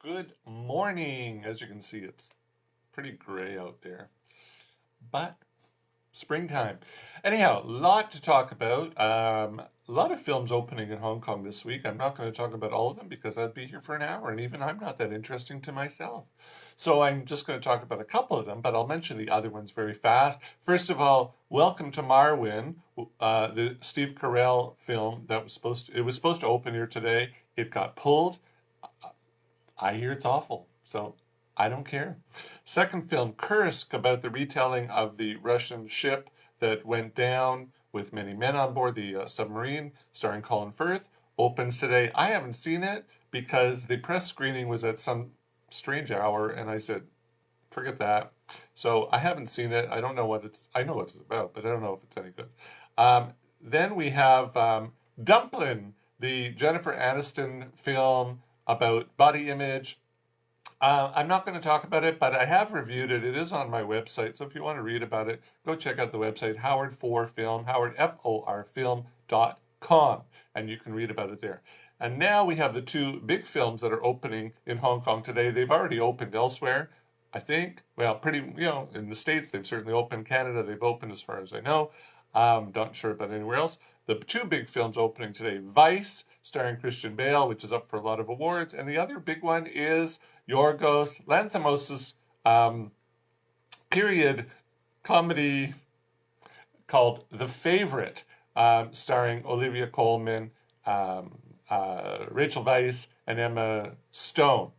Good morning. As you can see, it's pretty gray out there, but springtime. Anyhow, a lot to talk about. A lot of films opening in Hong Kong this week. I'm not going to talk about all of them because I'd be here for an hour, and even I'm not that interesting to myself. So I'm just going to talk about a couple of them, but I'll mention the other ones very fast. First of all, Welcome to Marwin, the Steve Carell film that was supposed to open here today. It got pulled. I hear it's awful, so I don't care. Second film, Kursk, about the retelling of the Russian ship that went down with many men on board, the submarine, starring Colin Firth, opens today. I haven't seen it because the press screening was at some strange hour, and I said, forget that. So I haven't seen it. I don't know what it's, I know what it's about, but I don't know if it's any good. Then we have Dumplin', the Jennifer Aniston film about body image. I'm not going to talk about it, but I have reviewed it. It is on my website, so if you want to read about it, go check out the website, Howard4Film, Howard, F-O-R, film.com, and you can read about it there. And now we have the two big films that are opening in Hong Kong today. They've already opened elsewhere, I think. Well, in the States, they've certainly opened. Canada, they've opened as far as I know. Not sure about anywhere else. The two big films opening today, Vice, starring Christian Bale, which is up for a lot of awards. And the other big one is Yorgos Lanthimos' period comedy called The Favorite, starring Olivia Colman, Rachel Weisz, and Emma Stone,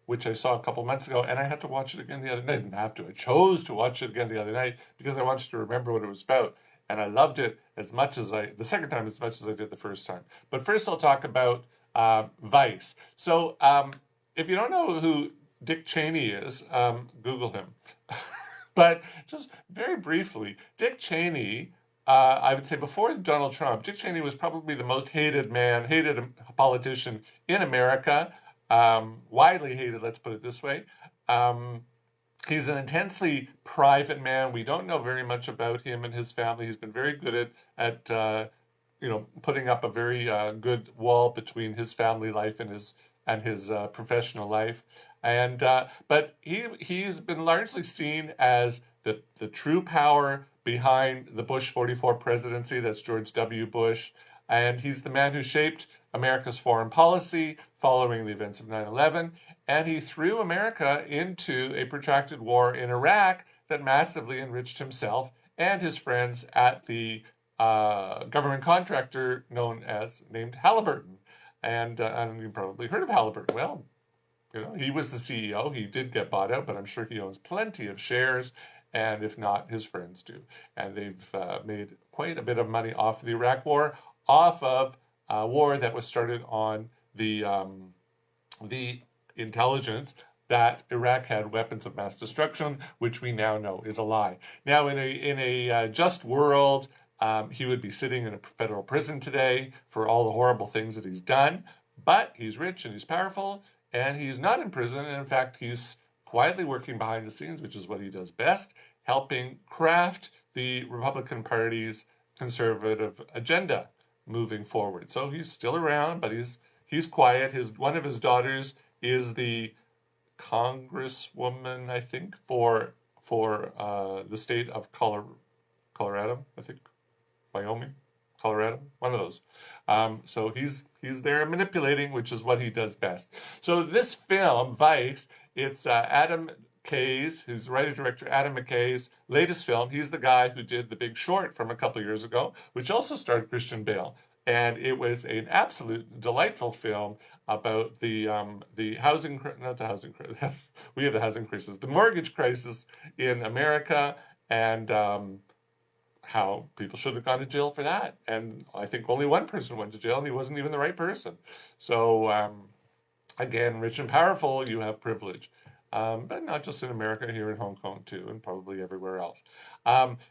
which I saw a couple months ago, and I had to watch it again the other night. I didn't have to. I chose to watch it again the other night because I wanted to remember what it was about. And I loved it the second time as much as I did the first time. But first I'll talk about Vice. So if you don't know who Dick Cheney is, Google him. But just very briefly, Dick Cheney, I would say before Donald Trump, Dick Cheney was probably the most hated politician in America. Widely hated, let's put it this way. He's an intensely private man. We don't know very much about him and his family. He's been very good at putting up a very good wall between his family life and his professional life. But he's been largely seen as the true power behind the Bush 44 presidency. That's George W. Bush. And he's the man who shaped America's foreign policy following the events of 9/11. And he threw America into a protracted war in Iraq that massively enriched himself and his friends at the government contractor named Halliburton. And you've probably heard of Halliburton. Well, he was the CEO. He did get bought out, but I'm sure he owns plenty of shares. And if not, his friends do. And they've made quite a bit of money off the Iraq War, off of a war that was started on the intelligence that Iraq had weapons of mass destruction, which we now know is a lie. Now, in a just world, he would be sitting in a federal prison today for all the horrible things that he's done. But he's rich and he's powerful, and he's not in prison. And in fact, he's quietly working behind the scenes, which is what he does best, helping craft the Republican Party's conservative agenda moving forward. So he's still around, but he's quiet. One of his daughters is the congresswoman, I think, for the state of Colorado, I think, Wyoming, Colorado, one of those. So he's there manipulating, which is what he does best. So this film, Vice, it's Adam McKay's, his writer-director Adam McKay's latest film. He's the guy who did The Big Short from a couple years ago, which also starred Christian Bale. And it was an absolute delightful film about the housing, not the housing crisis, we have the housing crisis, the mortgage crisis in America, and how people should have gone to jail for that. And I think only one person went to jail, and he wasn't even the right person. So again, rich and powerful, you have privilege. But not just in America, here in Hong Kong too, and probably everywhere else.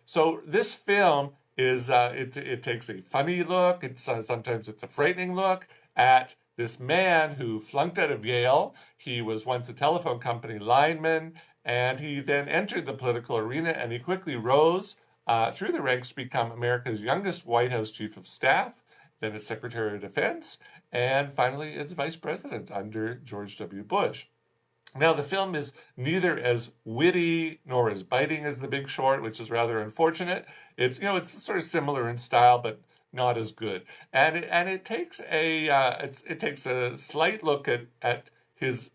So this film is, it takes a funny look, sometimes it's a frightening look at this man who flunked out of Yale. He was once a telephone company lineman, and he then entered the political arena, and he quickly rose through the ranks to become America's youngest White House Chief of Staff, then its Secretary of Defense, and finally its Vice President under George W. Bush. Now, the film is neither as witty nor as biting as The Big Short, which is rather unfortunate. It's sort of similar in style, but not as good. And it takes it takes a slight look his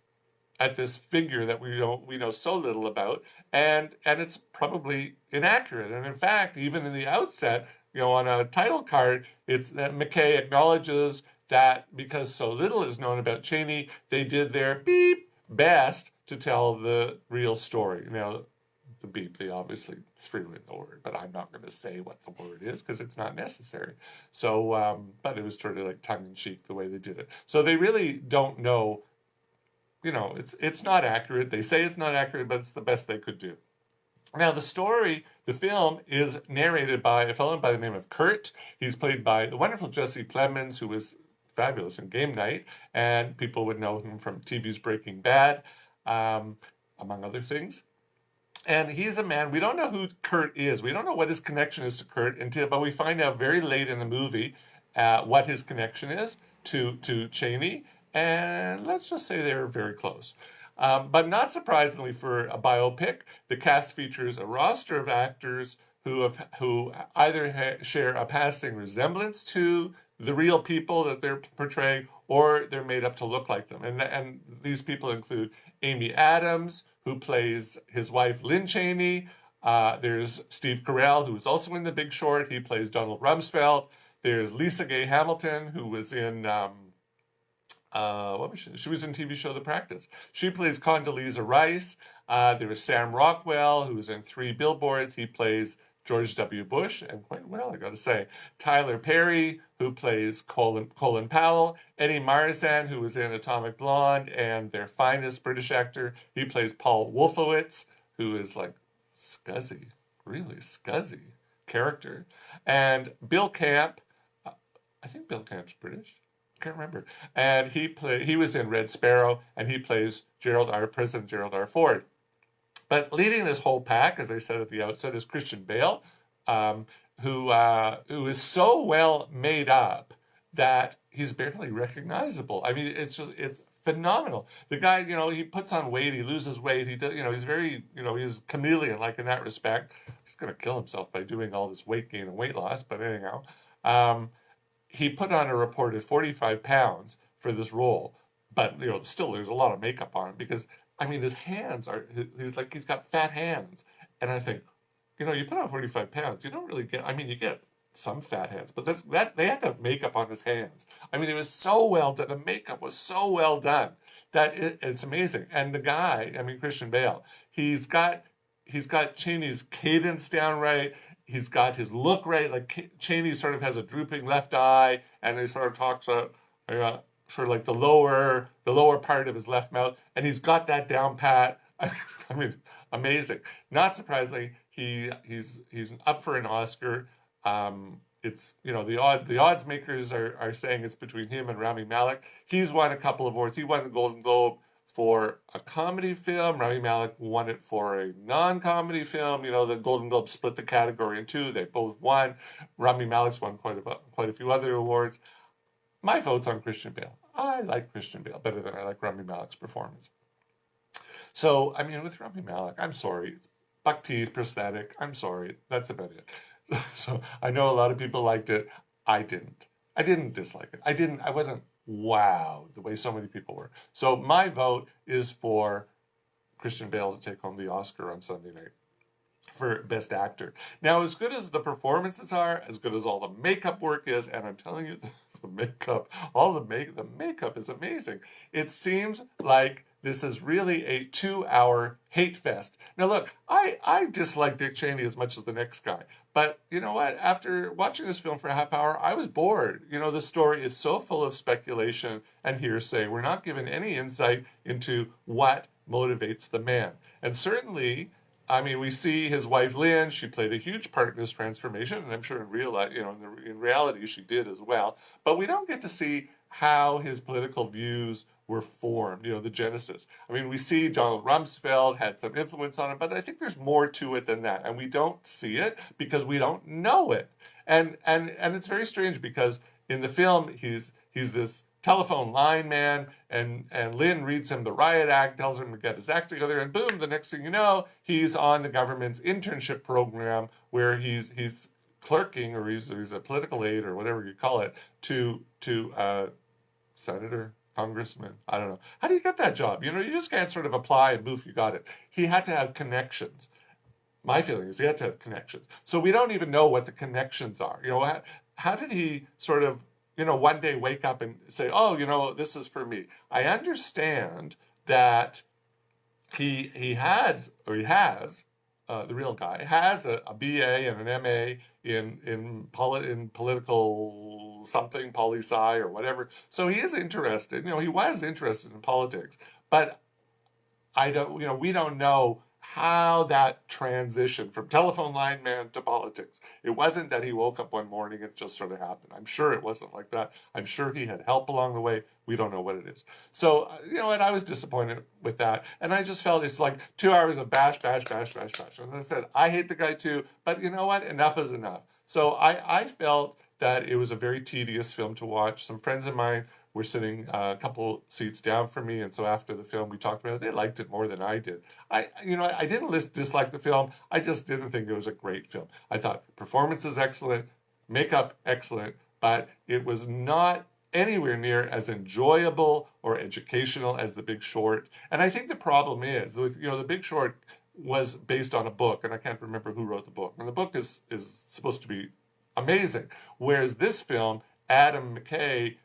at this figure that we know so little about, and it's probably inaccurate. And in fact, even in the outset, on a title card, it's that McKay acknowledges that because so little is known about Cheney, they did their beep best to tell the real story. Now, the beep, they obviously threw in the word, but I'm not going to say what the word is because it's not necessary. So, but it was sort of like tongue in cheek the way they did it. So they really don't know. It's not accurate. They say it's not accurate, but it's the best they could do. Now, the film, is narrated by a fellow by the name of Kurt. He's played by the wonderful Jesse Plemons, who was fabulous in Game Night, and people would know him from TV's Breaking Bad, among other things. And he's a man, we don't know who Kurt is. We don't know what his connection is to Kurt but we find out very late in the movie what his connection is to Cheney. And let's just say they're very close. But not surprisingly for a biopic, the cast features a roster of actors who either share a passing resemblance to the real people that they're portraying, or they're made up to look like them. And these people include Amy Adams, who plays his wife Lynn Cheney. There's Steve Carell, who is also in The Big Short. He plays Donald Rumsfeld. There's Lisa Gay Hamilton, who was in what was she? She was in TV show The Practice. She plays Condoleezza Rice. There was Sam Rockwell, who was in 3 Billboards. He plays George W. Bush, and quite well, I got to say. Tyler Perry, who plays Colin Powell. Eddie Marsan, who was in Atomic Blonde, and their finest British actor. He plays Paul Wolfowitz, who is like scuzzy, really scuzzy character. And Bill Camp, I think Bill Camp's British. Can't remember. And he was in Red Sparrow, and he plays President Gerald R. Ford. But leading this whole pack, as I said at the outset, is Christian Bale, who is so well made up that he's barely recognizable. I mean, it's phenomenal. The guy, he puts on weight, he loses weight, he does, he's very, he's chameleon like in that respect. He's gonna kill himself by doing all this weight gain and weight loss, but anyhow. He put on a reported 45 pounds for this role, but still there's a lot of makeup on him because his hands he's got fat hands, and I think, you put on 45 pounds, you don't really get. You get some fat hands, but they had to have makeup on his hands. It was so well done. The makeup was so well done that it's amazing. And the guy, Christian Bale, he's got Cheney's cadence down right. He's got his look right. Like Cheney sort of has a drooping left eye, and he sort of talks sort of like the lower part of his left mouth, and he's got that down pat. Amazing. Not surprisingly, he's up for an Oscar. It's the odds makers are saying it's between him and Rami Malek. He's won a couple of awards. He won the Golden Globe for a comedy film. Rami Malek won it for a non-comedy film. The Golden Globe split the category in 2. They both won. Rami Malek's won quite a few other awards. My vote's on Christian Bale. I like Christian Bale better than I like Rami Malek's performance. So, with Rami Malek, I'm sorry. It's buck teeth, prosthetic. I'm sorry. That's about it. So, I know a lot of people liked it. I didn't. I didn't dislike it. I wasn't wowed the way so many people were. So my vote is for Christian Bale to take home the Oscar on Sunday night for Best Actor. Now, as good as the performances are, as good as all the makeup work is, and I'm telling you, the makeup, the makeup is amazing. It seems like this is really a 2-hour hate fest. Now, look, I dislike Dick Cheney as much as the next guy. But you know what? After watching this film for a half hour, I was bored. The story is so full of speculation and hearsay. We're not given any insight into what motivates the man. And certainly, we see his wife Lynn. She played a huge part in his transformation, and I'm sure in reality she did as well. But we don't get to see how his political views were formed, the genesis. We see Donald Rumsfeld had some influence on it, but I think there's more to it than that, and we don't see it because we don't know it. And it's very strange because in the film he's this telephone line man, and Lynn reads him the riot act, tells him to get his act together, and boom, the next thing you know, he's on the government's internship program where he's clerking, or he's a political aide, or whatever you call it, to senator, congressman, I don't know. How do you get that job? You just can't sort of apply and boof, you got it. He had to have connections. My feeling is he had to have connections. So we don't even know what the connections are. How did he sort of, one day wake up and say, oh, this is for me? I understand that he has, the real guy, has a BA and an MA in political something, poli-sci or whatever. So he is interested, he was interested in politics, but we don't know how that transition from telephone line man to politics. It wasn't that he woke up one morning and it just sort of happened. I'm sure it wasn't like that. I'm sure he had help along the way. We don't know what it is. So, and I was disappointed with that. And I just felt it's like 2 hours of bash. And I said, I hate the guy too, but you know what? Enough is enough. So I felt that it was a very tedious film to watch. Some friends of mine were sitting a couple seats down from me, and so after the film we talked about it. They liked it more than I did. I didn't dislike the film. I just didn't think it was a great film. I thought performance is excellent, makeup excellent, but it was not anywhere near as enjoyable or educational as The Big Short. And I think the problem is with The Big Short was based on a book, and I can't remember who wrote the book. And the book is supposed to be amazing, whereas this film, Adam McKay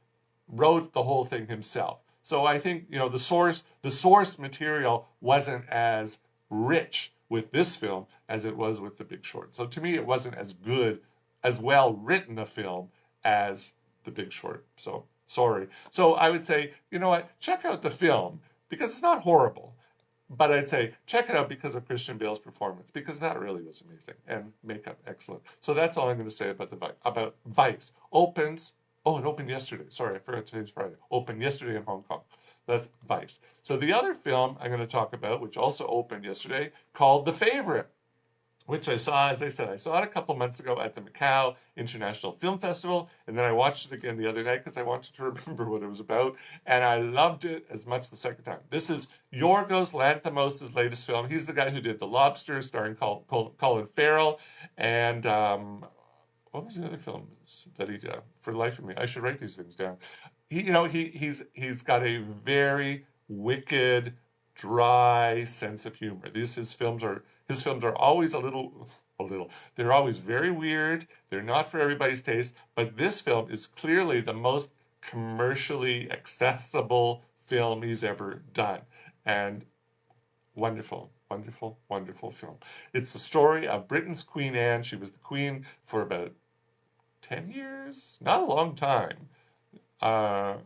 wrote the whole thing himself. So I think, the source material wasn't as rich with this film as it was with The Big Short. So to me, it wasn't as good, as well written a film as The Big Short. So sorry. So I would say, check out the film, because it's not horrible. But I'd say check it out because of Christian Bale's performance, because that really was amazing, and makeup excellent. So that's all I'm going to say about Vice. It opened yesterday. Sorry, I forgot today's Friday. Opened yesterday in Hong Kong. That's Vice. So the other film I'm going to talk about, which also opened yesterday, called The Favorite, which I saw, as I said, I saw it a couple months ago at the Macau International Film Festival, and then I watched it again the other night because I wanted to remember what it was about, and I loved it as much the second time. This is Yorgos Lanthimos' latest film. He's the guy who did The Lobster, starring Colin Farrell, and what was the other film that he did? For the life of me, I should write these things down. He's got a very wicked, dry sense of humor. His films are always a little. They're always very weird. They're not for everybody's taste. But this film is clearly the most commercially accessible film he's ever done, and wonderful, wonderful, wonderful film. It's the story of Britain's Queen Anne. She was the queen for about 10 years, not a long time. How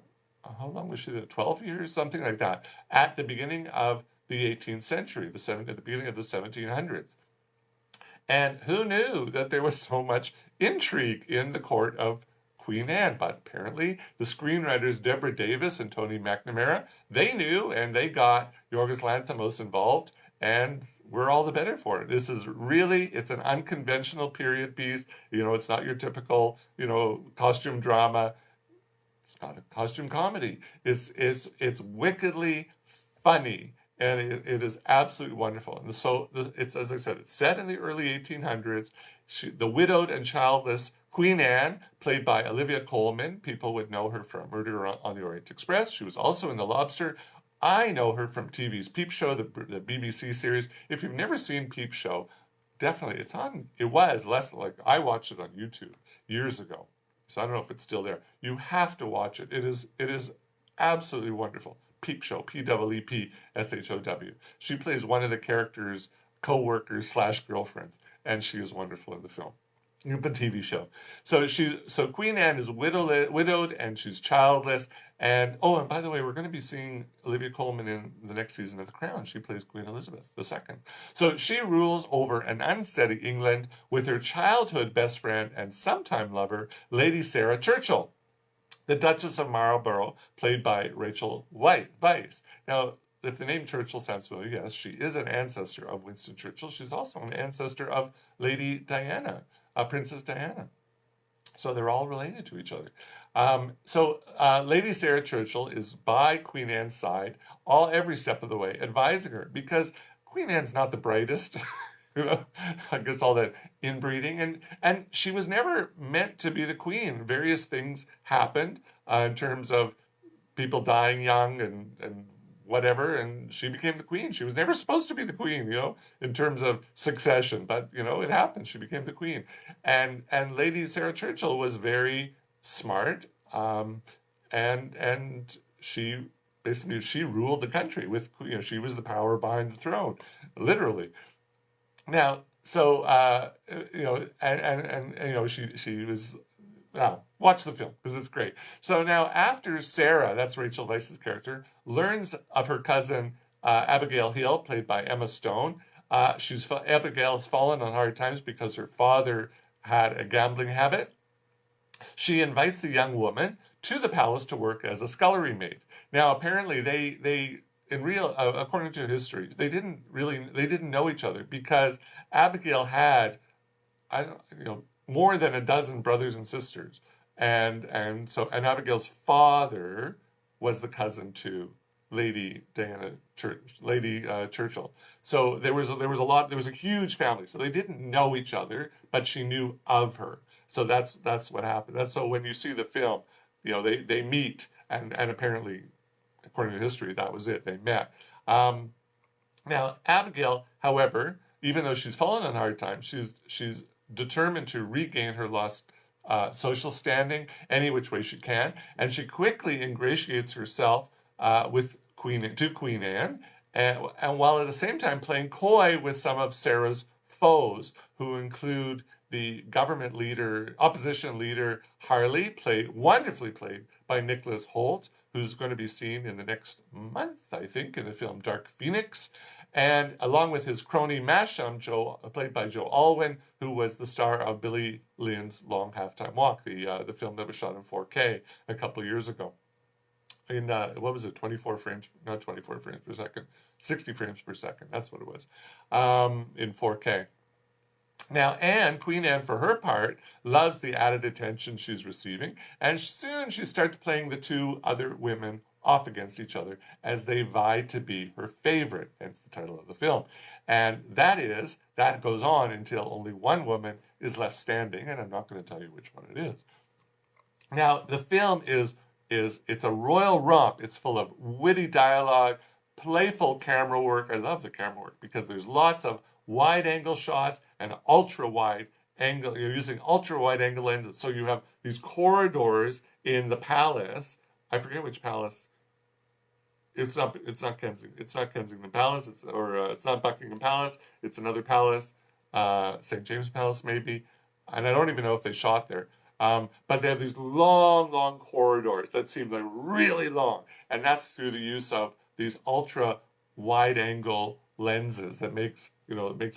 long was she there? 12 years, something like that, at the beginning of the 18th century, at the beginning of the 1700s. And who knew that there was so much intrigue in the court of Queen Anne? But apparently the screenwriters Deborah Davis and Tony McNamara, they knew, and they got Yorgos Lanthimos involved, and we're all the better for it. This is really, it's an unconventional period piece. It's not your typical, costume drama. It's not a costume comedy. It's wickedly funny, and it is absolutely wonderful. And so it's, as I said, it's set in the early 1800s. The widowed and childless Queen Anne, played by Olivia Colman. People would know her from Murder on the Orient Express. She was also in The Lobster. I know her from TV's Peep Show, the BBC series. If you've never seen Peep Show, definitely, it's on. It was less like I watched it on YouTube years ago, so I don't know if it's still there. You have to watch it. It is absolutely wonderful. Peep Show, P-E-E-P-S-H-O-W. She plays one of the characters' co-workers / girlfriends, and she is wonderful in the film. The TV show. So Queen Anne is widowed, and she's childless. And by the way, we're going to be seeing Olivia Colman in the next season of The Crown. She plays Queen Elizabeth II. So she rules over an unsteady England with her childhood best friend and sometime lover, Lady Sarah Churchill, the Duchess of Marlborough, played by Rachel Weisz. Now, if the name Churchill sounds familiar, yes, she is an ancestor of Winston Churchill. She's also an ancestor of Lady Diana, Princess Diana. So they're all related to each other. Lady Sarah Churchill is by Queen Anne's side every step of the way, advising her because Queen Anne's not the brightest. You know, I guess all that inbreeding and she was never meant to be the queen. Various things happened in terms of people dying young and whatever, and she became the queen. She was never supposed to be the queen, in terms of succession, but it happened. She became the queen, and Lady Sarah Churchill was very smart, and she basically she ruled the country with she was the power behind the throne, literally. Now, so she was. Now, watch the film because it's great. So now, after Sarah, that's Rachel Weisz's character, learns of her cousin Abigail Hill, played by Emma Stone. Abigail's fallen on hard times because her father had a gambling habit. She invites the young woman to the palace to work as a scullery maid. Now, apparently, they in real according to history, they didn't know each other because Abigail had I don't more than a dozen brothers and sisters, and Abigail's father was the cousin to Lady Churchill. So there was a huge family. So they didn't know each other, but she knew of her. So that's what happened. That's so when you see the film, they meet and apparently, according to history, that was it. They met. Now Abigail, however, even though she's fallen on hard times, she's determined to regain her lost social standing any which way she can, and she quickly ingratiates herself with Queen Anne, and while at the same time playing coy with some of Sarah's foes, who include the opposition leader Harley, wonderfully played by Nicholas Hoult, who's going to be seen in the next month, I think, in the film Dark Phoenix. And along with his crony Masham, played by Joe Alwyn, who was the star of Billy Lynn's Long Halftime Walk, the film that was shot in 4K a couple of years ago. In what was it, 24 frames, not 24 frames per second, 60 frames per second. That's what it was in 4K. Now, Queen Anne, for her part, loves the added attention she's receiving, and soon she starts playing the two other women off against each other as they vie to be her favorite, hence the title of the film. And that goes on until only one woman is left standing, and I'm not going to tell you which one it is. Now, the film it's a royal romp. It's full of witty dialogue, playful camera work. I love the camera work because there's lots of wide angle shots and ultra wide angle. You're using ultra wide angle lenses. So you have these corridors in the palace. I forget which palace. It's not Kensington. It's not Kensington Palace. It's not Buckingham Palace. It's another palace, St. James Palace maybe, and I don't even know if they shot there. But they have these long, long corridors that seem like really long, and that's through the use of these ultra wide angle lenses that makes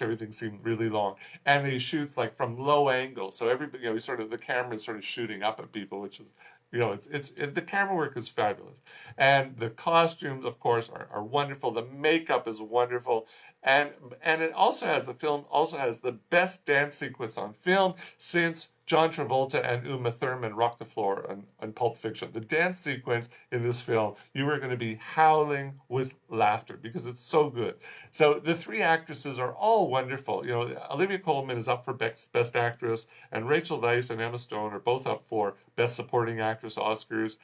everything seem really long. And he shoots like from low angle, so everybody, the camera is sort of shooting up at people, which is, the camera work is fabulous, and the costumes, of course, are wonderful. The makeup is wonderful, and the film also has the best dance sequence on film since John Travolta and Uma Thurman rock the floor on Pulp Fiction. The dance sequence in this film, you are going to be howling with laughter because it's so good. So the three actresses are all wonderful. Olivia Colman is up for Best Actress, and Rachel Weisz and Emma Stone are both up for Best Supporting Actress Oscars.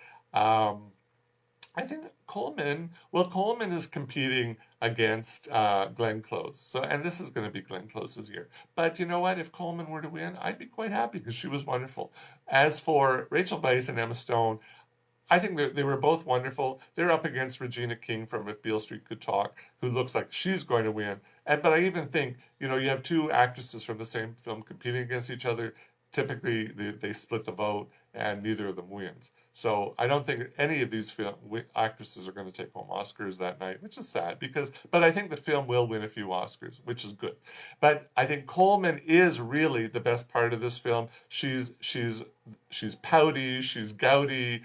I think Coleman is competing against Glenn Close. And this is going to be Glenn Close's year. But you know what? If Coleman were to win, I'd be quite happy because she was wonderful. As for Rachel Weisz and Emma Stone, I think they were both wonderful. They're up against Regina King from If Beale Street Could Talk, who looks like she's going to win. But I even think, you have two actresses from the same film competing against each other. Typically, they split the vote, and neither of them wins. So I don't think any of these actresses are going to take home Oscars that night, which is sad but I think the film will win a few Oscars, which is good. But I think Coleman is really the best part of this film. She's pouty, she's gouty,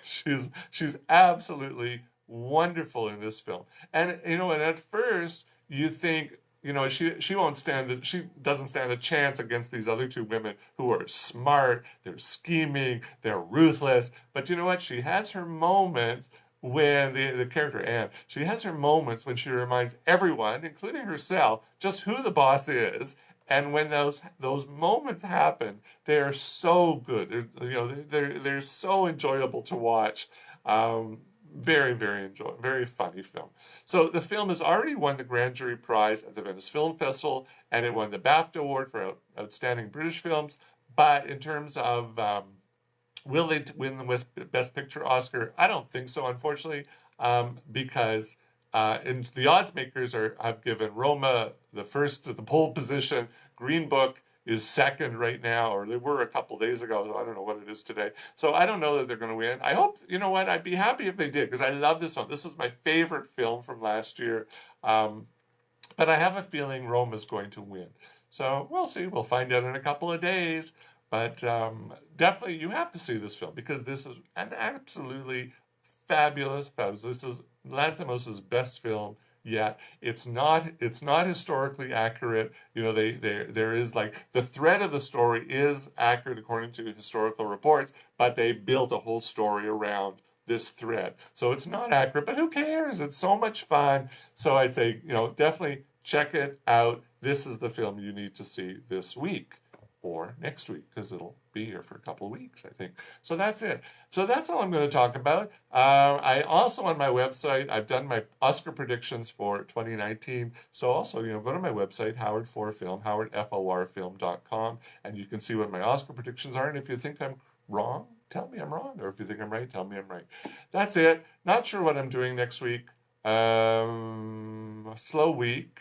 she's absolutely wonderful in this film. And and at first you think, you know, she doesn't stand a chance against these other two women who are smart, they're scheming, they're ruthless. But you know what? She has her moments when the character Anne, she has her moments when she reminds everyone, including herself, just who the boss is. And when those moments happen, they are so good. They're so enjoyable to watch. Very funny film. So the film has already won the Grand Jury Prize at the Venice Film Festival, and it won the BAFTA Award for Outstanding British Films. But in terms of will they win the Best Picture Oscar? I don't think so, unfortunately, because the odds makers have given Roma the first to the pole position. Green Book is second right now, or they were a couple days ago. So I don't know what it is today. So I don't know that they're going to win. I hope, you know what, I'd be happy if they did, because I love this one. This is my favorite film from last year. But I have a feeling Rome is going to win. So we'll see. We'll find out in a couple of days. But definitely, you have to see this film because this is an absolutely fabulous. This is Lanthimos' best film yet. It's not historically accurate. You know, there is like the thread of the story is accurate according to historical reports, but they built a whole story around this thread. So it's not accurate, but who cares? It's so much fun. So I'd say, you know, definitely check it out. This is the film you need to see this week or next week, because it'll be here for a couple of weeks, I think. So that's it. So that's all I'm going to talk about. I also, on my website, I've done my Oscar predictions for 2019. So also, you know, go to my website, Howard4Film, howardforfilm.com, and you can see what my Oscar predictions are. And if you think I'm wrong, tell me I'm wrong. Or if you think I'm right, tell me I'm right. That's it. Not sure what I'm doing next week. A slow week,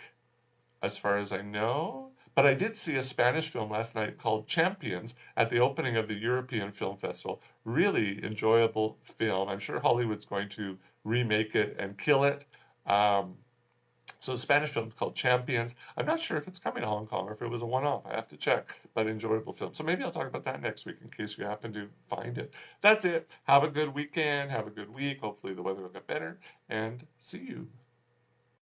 as far as I know. But I did see a Spanish film last night called Champions at the opening of the European Film Festival. Really enjoyable film. I'm sure Hollywood's going to remake it and kill it. So a Spanish film called Champions. I'm not sure if it's coming to Hong Kong or if it was a one-off. I have to check, but enjoyable film. So maybe I'll talk about that next week in case you happen to find it. That's it. Have a good weekend. Have a good week. Hopefully the weather will get better. And see you.